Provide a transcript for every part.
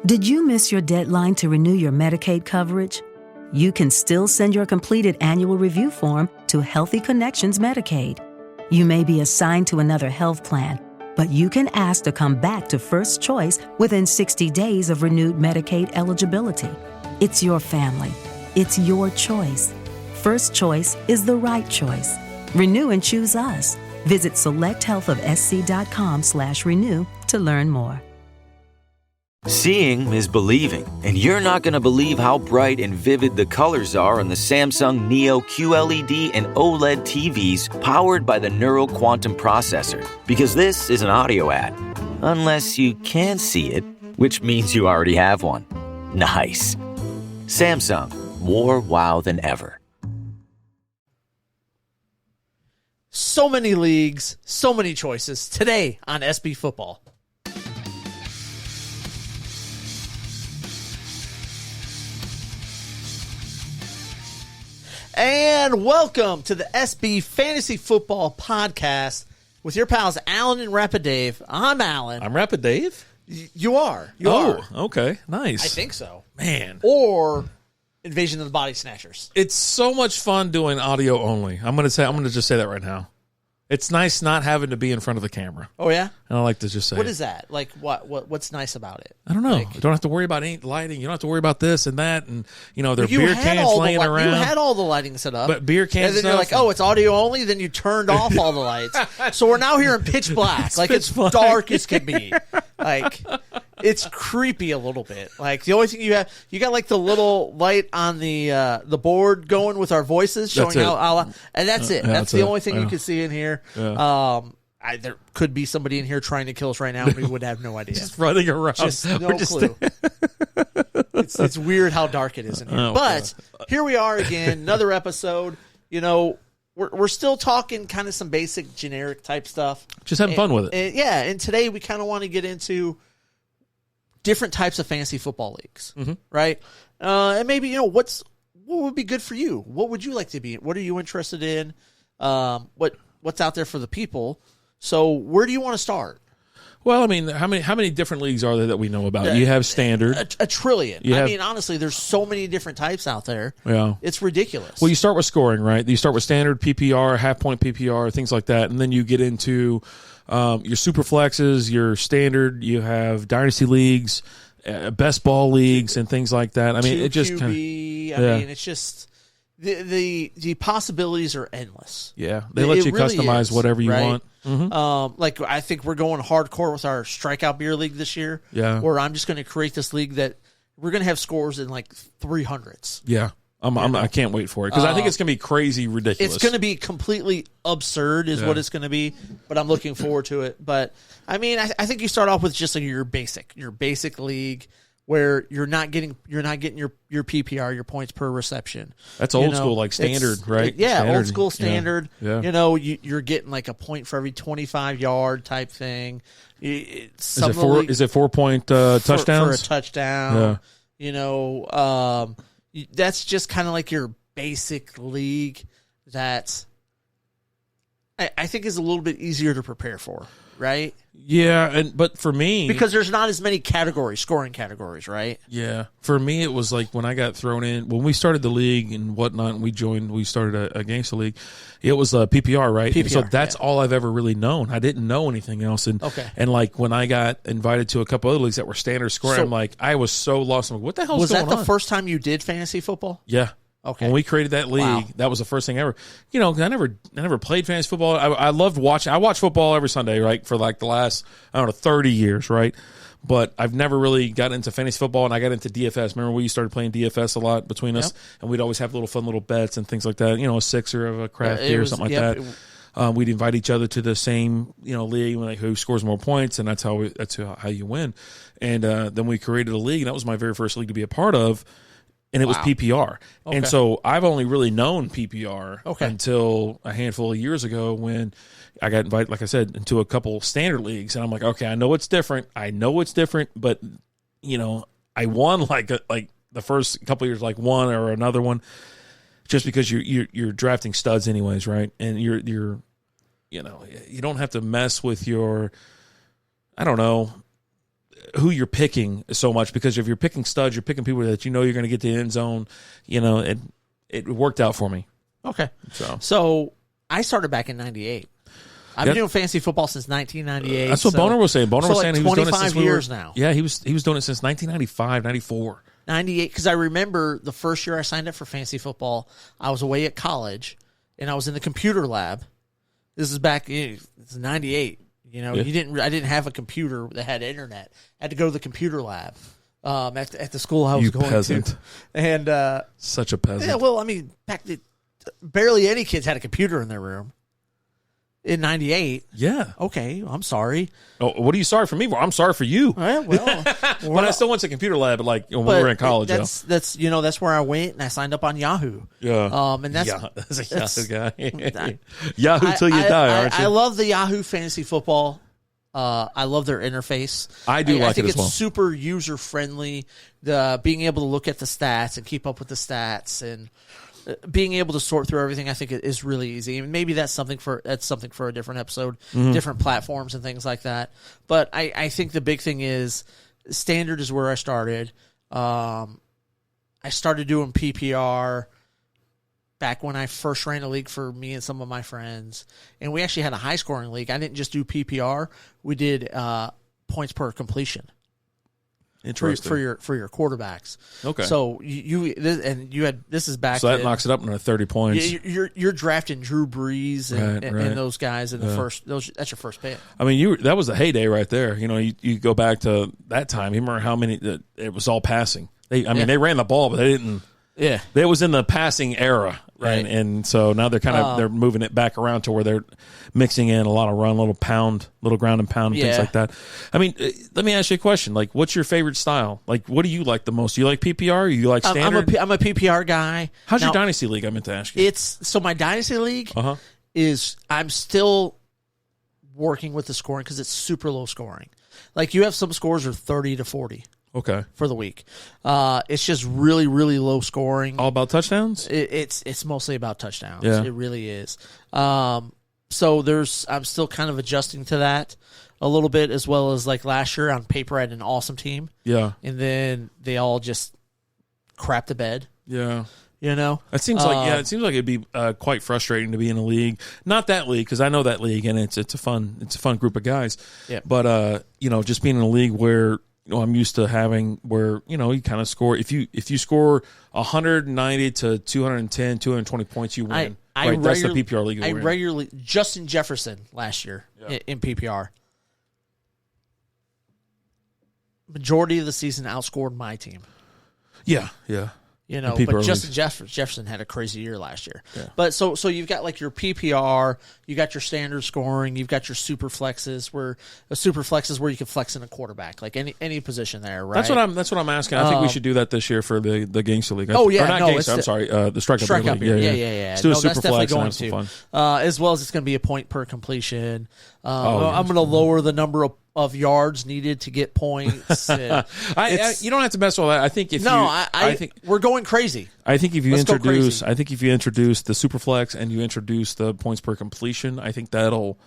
Did you miss your deadline to renew your Medicaid coverage? You can still send your completed annual review form to Healthy Connections Medicaid. You may be assigned to another health plan, but you can ask to come back to First Choice within 60 days of renewed Medicaid eligibility. It's your family. It's your choice. First Choice is the right choice. Renew and choose us. Visit selecthealthofsc.com/renew to learn more. Seeing is believing, and you're not going to believe how bright and vivid the colors are on the Samsung Neo QLED and OLED TVs powered by the Neural Quantum Processor, because this is an audio ad. Unless you can see it, which means you already have one. Nice. Samsung, more wow than ever. So many leagues, so many choices today on SB Football. And welcome to the SB Fantasy Football Podcast with your pals Alan and Rapid Dave. I'm Alan. I'm Rapid Dave? You are. You are. Okay. Nice. I think so. Man. Or Invasion of the Body Snatchers. It's so much fun doing audio only. I'm going to just say that right now. It's nice not having to be in front of the camera. Oh, yeah? And I like to just say What is that? Like, what's nice about it? I don't know. Like, you don't have to worry about any lighting. You don't have to worry about this and that. And, there are beer cans laying around. You had all the lighting set up. But beer cans and then you're like, oh, it's audio only? Then you turned off all the lights. So we're now here in pitch black. It's dark as can be. Like, it's creepy a little bit. Like, the only thing you got like the little light on the board going with our voices showing how, and that's it. That's the only thing you can see in here. Yeah. There could be somebody in here trying to kill us right now, and we would have no idea. Just running around. Just no clue. It's weird how dark it is in here. But here we are again, another episode. We're still talking kind of some basic generic type stuff. Just having fun with it. And today we kind of want to get into different types of fantasy football leagues, right? And maybe, what would be good for you? What would you like to be? What are you interested in? What's out there for the people? So where do you want to start? Well, I mean, how many different leagues are there that we know about? You have standard. A trillion. Honestly, there's so many different types out there. Yeah. It's ridiculous. Well, you start with scoring, right? You start with standard PPR, half-point PPR, things like that, and then you get into your super flexes, your standard. You have dynasty leagues, best ball leagues, and things like that. I mean, it just kind of. It's just the possibilities are endless. Yeah, they let you really customize whatever you want. Like I think we're going hardcore with our strikeout beer league this year. Yeah, where I'm just going to create this league that we're going to have scores in like 300s. Yeah. I can't wait for it because I think it's going to be crazy ridiculous. It's going to be completely absurd is what it's going to be, but I'm looking forward to it. But, I mean, I think you start off with just like your basic league where you're not getting your PPR, your points per reception. That's old school, like standard, right? Yeah, standard. Old school standard. Yeah. You're getting like a point for every 25-yard type thing. Is it 4-point touchdowns? For a touchdown. Yeah. That's just kind of like your basic league that I think is a little bit easier to prepare for, right? Yeah, but for me... Because there's not as many scoring categories, right? Yeah. For me, it was like when I got thrown in, when we started the league and whatnot, and we started a gangster league, it was PPR, right? PPR, so that's all I've ever really known. I didn't know anything else. And like when I got invited to a couple other leagues that were standard scoring, I'm like, I was so lost. I'm like, what the hell is going on? Was that the first time you did fantasy football? Yeah. Okay. When we created that league, that was the first thing ever. I never played fantasy football. I loved watching. I watch football every Sunday, right, for like the last 30 years, right? But I've never really gotten into fantasy football, and I got into DFS. Remember we started playing DFS a lot between us, and we'd always have fun little bets and things like that. A sixer of a craft beer or something like that. We'd invite each other to the same league, like who scores more points, and that's how you win. And then we created a league, and that was my very first league to be a part of. And it was PPR. Okay. And so I've only really known PPR until a handful of years ago when I got invited, like I said, into a couple standard leagues. And I'm like, okay, I know it's different. But, I won like the first couple of years, like one or another one, just because you're drafting studs anyways, right? And you're you don't have to mess with your, I don't know, who you're picking so much, because if you're picking studs, you're picking people that you're going to get the end zone. It worked out for me. Okay. So I started back in 98. I've been doing fantasy football since 1998. That's what Boner was saying. Boner was saying he was doing it since 25 years now. Yeah, he was doing it since 1995, 94. 98, because I remember the first year I signed up for fantasy football, I was away at college, and I was in the computer lab. This is back in 98. I didn't have a computer that had internet. I had to go to the computer lab at the school I was going peasant. to. And such a peasant. Yeah, well, I mean, barely any kids had a computer in their room. In 98. Yeah. Okay, I'm sorry. Oh, what are you sorry for me for? I'm sorry for you. Well, but I still went to computer lab, when we were in college. That's where I went, and I signed up on Yahoo. Yeah. And that's a Yahoo guy. Yahoo till you die, aren't you? I love the Yahoo fantasy football. I love their interface. I like it as well. I think it's super user friendly. Being able to look at the stats and keep up with the stats and being able to sort through everything, I think it is really easy. And maybe that's something for a different episode, different platforms and things like that. But I think the big thing is standard is where I started. I started doing PPR back when I first ran a league for me and some of my friends. And we actually had a high scoring league. I didn't just do PPR. We did points per completion. Interesting. For your quarterbacks. Okay. So this is back. So that knocks it up to 30 points. You're drafting Drew Brees and those guys in the first. That's your first pick. I mean, that was a heyday right there. You go back to that time. You remember how many? It was all passing. They ran the ball, but they didn't. Yeah, it was in the passing era, right? And so now they're they're moving it back around to where they're mixing in a lot of run, little ground and pound, and things like that. I mean, let me ask you a question. Like, what's your favorite style? Like, what do you like the most? Do you like PPR? Or you like standard? I'm a PPR guy. How's your Dynasty league? I meant to ask you. My Dynasty league is I'm still working with the scoring because it's super low scoring. Like, you have some scores are 30 to 40. Okay. For the week. It's just really, really low scoring. All about touchdowns? It's mostly about touchdowns. Yeah. It really is. So I'm still kind of adjusting to that a little bit, as well as like last year on paper I had an awesome team. Yeah. And then they all just crap the bed. Yeah. It seems like it'd be quite frustrating to be in a league. Not that league, because I know that league and it's a fun group of guys. Yeah. But just being in a league where I'm used to having where, you kind of score. If you score 190 to 210, 220 points, you win. That's the PPR league. I regularly, Justin Jefferson last year in PPR. Majority of the season outscored my team. Yeah. But Justin Jefferson had a crazy year last year. Yeah. But so you've got like your PPR, you got your standard scoring, you've got your super flexes, where a super flex is where you can flex in a quarterback, like any position there, right? That's what I'm asking. I think we should do that this year for the Gangster League. Gangster. I'm sorry, the Strikeout League. Yeah. Let's do a super definitely flex going and have some fun. As well as it's going to be a point per completion. I'm going to lower the number of yards needed to get points. You don't have to mess with all that. I think I think we're going crazy. I think if you introduce the Superflex and you introduce the points per completion, I think that'll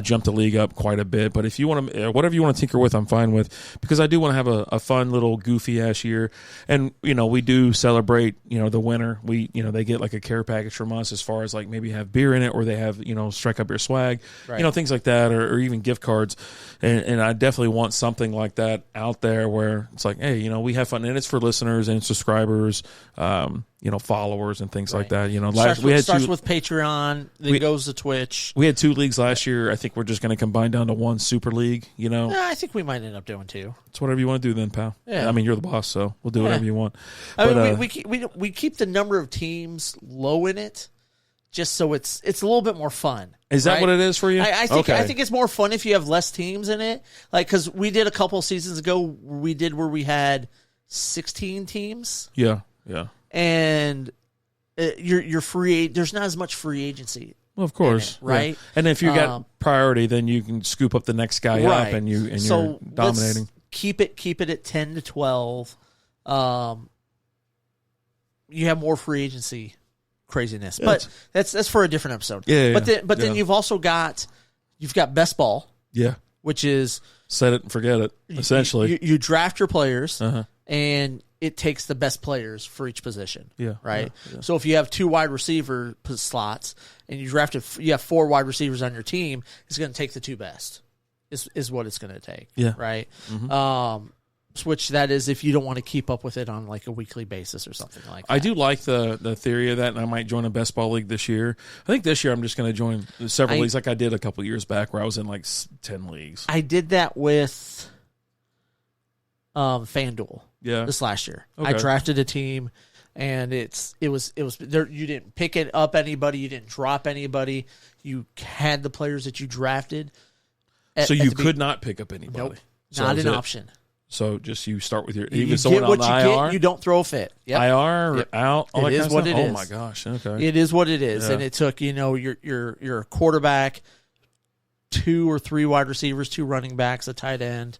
jump the league up quite a bit. But if you want to, whatever you want to tinker with, I'm fine with, because I do want to have a fun little goofy ass year. And we do celebrate the winner. They get like a care package from us, as far as like maybe have beer in it, or they have strike up your swag, things like that, or even gift cards. And I definitely want something like that out there where it's like, hey, we have fun, and it's for listeners and subscribers, followers and things like that. Starts with Patreon, then goes to Twitch. We had 2 leagues last year. I think we're just going to combine down to 1 super league. I think we might end up doing 2. It's whatever you want to do, then, pal. Yeah. I mean, you're the boss, so we'll do whatever you want. We keep the number of teams low in it, just so it's a little bit more fun. Is that what it is for you? I think it's more fun if you have less teams in it. Like, because we did a couple seasons ago, where we had 16 teams. Yeah. And you're free. There's not as much free agency. Well, of course, right? Yeah. And if you got priority, then you can scoop up the next guy up, and you're dominating. Keep it at 10 to 12. You have more free agency craziness, but that's for a different episode. Yeah. But then you've also got best ball. Yeah. which is set it and forget it. Essentially, you draft your players, and it takes the best players for each position. Yeah, right. yeah. So if you have 2 wide receiver slots and you have 4 wide receivers on your team, it's going to take the 2 best. Is what it's going to take. Yeah. Right. Which that is if you don't want to keep up with it on like a weekly basis or something like that. I do like the theory of that, and I might join a best ball league this year. I think this year I'm just going to join several leagues like I did a couple years back where I was in like 10 leagues. I did that with FanDuel this last year. Okay. I drafted a team, and it was there. You didn't pick it up anybody. You didn't drop anybody. You had the players that you drafted. So you could not pick up anybody. Nope, so not an option. So just you start with your You someone get what on you the IR. get. You don't throw a fit. Yep. IR Yep. out. All It that is kind of what stuff? it Oh is. my gosh. Okay. It is what it is, Yeah. and it took your quarterback, 2 or 3 wide receivers, 2 running backs, a tight end.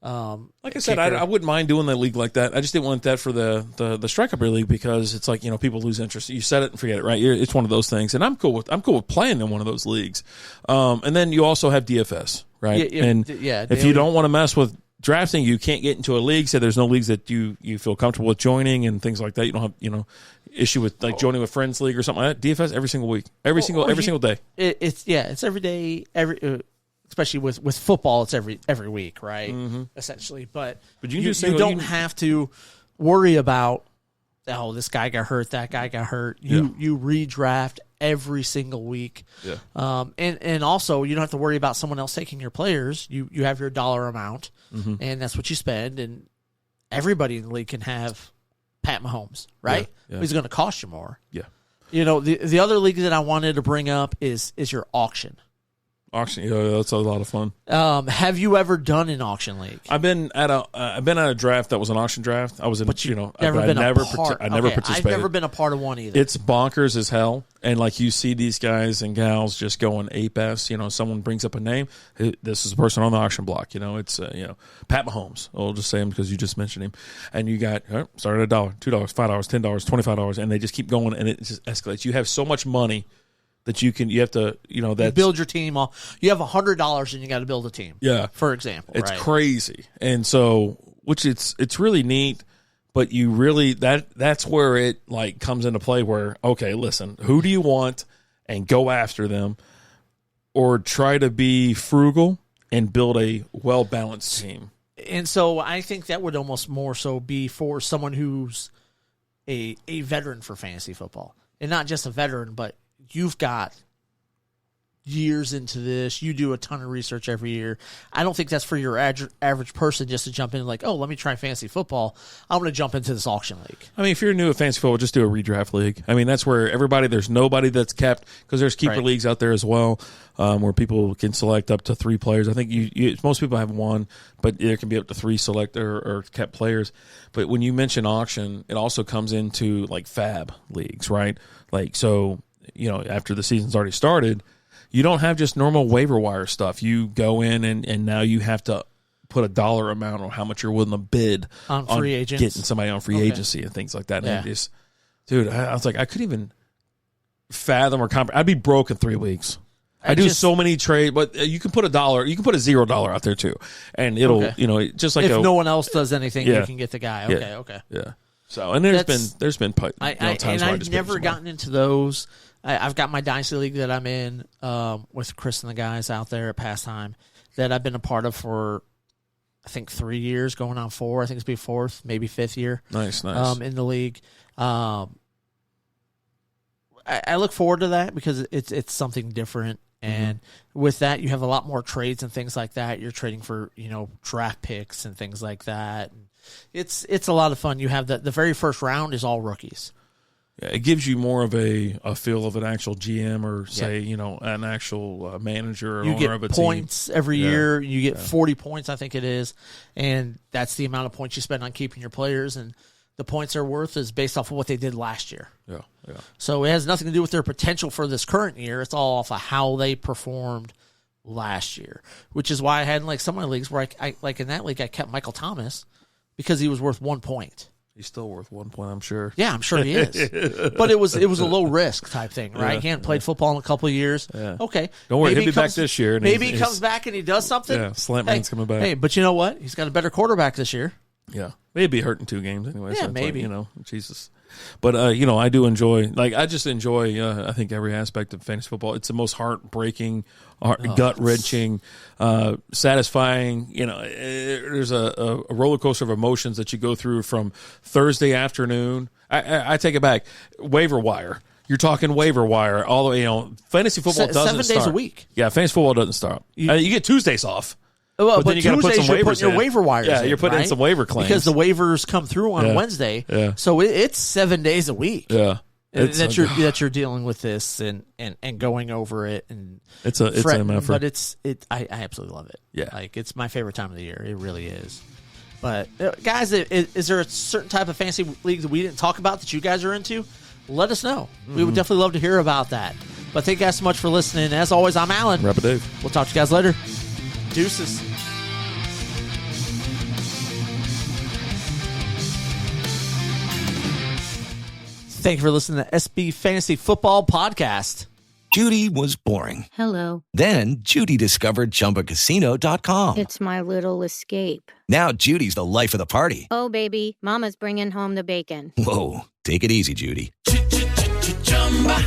Like I said, I wouldn't mind doing the league like that. I just didn't want that for the Strike Up Your League because it's like people lose interest. You set it and forget it, right? It's one of those things, and I'm cool with playing in one of those leagues. And then you also have DFS, right? If you don't want to mess with drafting, you can't get into a league. So there's no leagues that you feel comfortable with joining and things like that. You don't have issue with like joining a friends league or something like that. DFS every single week, every single day. It's every day, especially with football, it's every week, right? Essentially, but you don't have to worry about this guy got hurt, that guy got hurt. You redraft every single week, and also you don't have to worry about someone else taking your players. You have your dollar amount, and that's what you spend. And everybody in the league can have Pat Mahomes, right? Yeah. He's going to cost you more. Yeah. The other league that I wanted to bring up is your auction. Auction, that's a lot of fun. Have you ever done an auction league? I've been at a draft that was an auction draft. I was in, But I never participated. I've never been a part of one either. It's bonkers as hell, and like you see these guys and gals just going ape ass. Someone brings up a name. This is the person on the auction block. It's Pat Mahomes. I'll just say him because you just mentioned him. And you got started $1, $2, $5, $10, $25, and they just keep going, and it just escalates. You have so much money that you have to, you build your team. You have $100 and you got to build a team. Yeah, for example, it's right? crazy, and so it's really neat. But you really that's where it like comes into play. Where okay, listen, who do you want, and go after them, or try to be frugal and build a well balanced team. And so I think that would almost more so be for someone who's a veteran for fantasy football, and not just a veteran, but you've got years into this. You do a ton of research every year. I don't think that's for your average person just to jump in like, oh, let me try fantasy football. I'm going to jump into this auction league. I mean, if you're new at fantasy football, just do a redraft league. I mean, that's where there's nobody that's kept, because there's keeper leagues out there as well, where people can select up to 3 players. I think most people have 1, but there can be up to 3 select or kept players. But when you mention auction, it also comes into like fab leagues, right? Like, so, after the season's already started, you don't have just normal waiver wire stuff. You go in and now you have to put a dollar amount on how much you're willing to bid on free agents, getting somebody on free agency and things like that. And dude, I was like, I couldn't even fathom or comprehend. I'd be broke in 3 weeks. I do so many trades, but you can put $1, you can put a $0 out there too, and it'll just like if no one else does anything, you can get the guy. Yeah. So and there's been times where I've never gotten into those. I've got my Dynasty League that I'm in with Chris and the guys out there at Pastime that I've been a part of for, I think, 3 years, going on 4. I think it's be 4th, maybe 5th year. Nice. In the league. I look forward to that because it's something different. And with that, you have a lot more trades and things like that. You're trading for, draft picks and things like that. And it's a lot of fun. You have the very first round is all rookies. Yeah, it gives you more of a feel of an actual GM or say, an actual manager or owner of a team. You get points every year. You get 40 points, I think it is. And that's the amount of points you spend on keeping your players. And the points they're worth is based off of what they did last year. Yeah. So it has nothing to do with their potential for this current year. It's all off of how they performed last year, which is why I had in like some of my leagues where I like in that league I kept Michael Thomas because he was worth 1 point. He's still worth 1 point, I'm sure. Yeah, I'm sure he is. But it was a low risk type thing, right? He hadn't played football in a couple of years. Yeah. Okay. Don't worry, maybe he'll be back this year. And maybe he comes back and he does something. Yeah, Slantman's coming back. Hey, but you know what? He's got a better quarterback this year. Yeah. Maybe be hurt in 2 games anyway. Yeah, so it's maybe. Like, Jesus. But, I do enjoy, I just enjoy, I think, every aspect of fantasy football. It's the most heartbreaking, gut-wrenching, satisfying. There's a roller coaster of emotions that you go through from Thursday afternoon. I take it back. Waiver wire. You're talking waiver wire. All the way, fantasy football doesn't 7 start. days a week. Yeah, fantasy football doesn't start. You get Tuesdays off. Well, but then you got to put some Tuesdays, you're waivers putting your in. waiver wires Yeah, in, you're putting in right? some waiver claims. Because the waivers come through on Wednesday. Yeah. So it's 7 days a week. Yeah. That you're dealing with this and going over it and it's an effort. But I absolutely love it. Yeah. Like it's my favorite time of the year. It really is. But guys, is there a certain type of fantasy league that we didn't talk about that you guys are into? Let us know. We would definitely love to hear about that. But thank you guys so much for listening. As always, I'm Alan. Rapid Dave. We'll talk to you guys later. Deuces. Thank you for listening to SB Fantasy Football Podcast. Judy was boring. Hello. Then Judy discovered ChumbaCasino.com. It's my little escape. Now Judy's the life of the party. Oh, baby, mama's bringing home the bacon. Whoa, take it easy, Judy.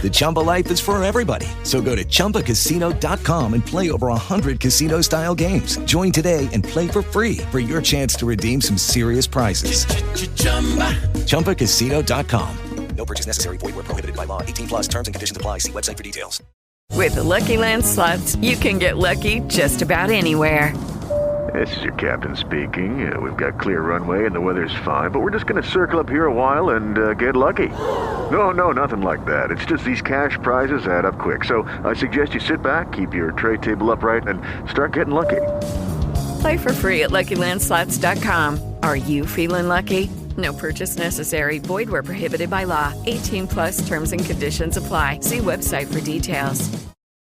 The Chumba life is for everybody. So go to ChumbaCasino.com and play over 100 casino-style games. Join today and play for free for your chance to redeem some serious prizes. ChumbaCasino.com. No purchase necessary. Void where prohibited by law. 18 plus terms and conditions apply. See website for details. With the Lucky Land Slots, you can get lucky just about anywhere. This is your captain speaking. We've got clear runway and the weather's fine, but we're just going to circle up here a while and get lucky. No, nothing like that. It's just these cash prizes add up quick. So I suggest you sit back, keep your tray table upright, and start getting lucky. Play for free at LuckyLandSlots.com. Are you feeling lucky? No purchase necessary. Void where prohibited by law. 18 plus terms and conditions apply. See website for details.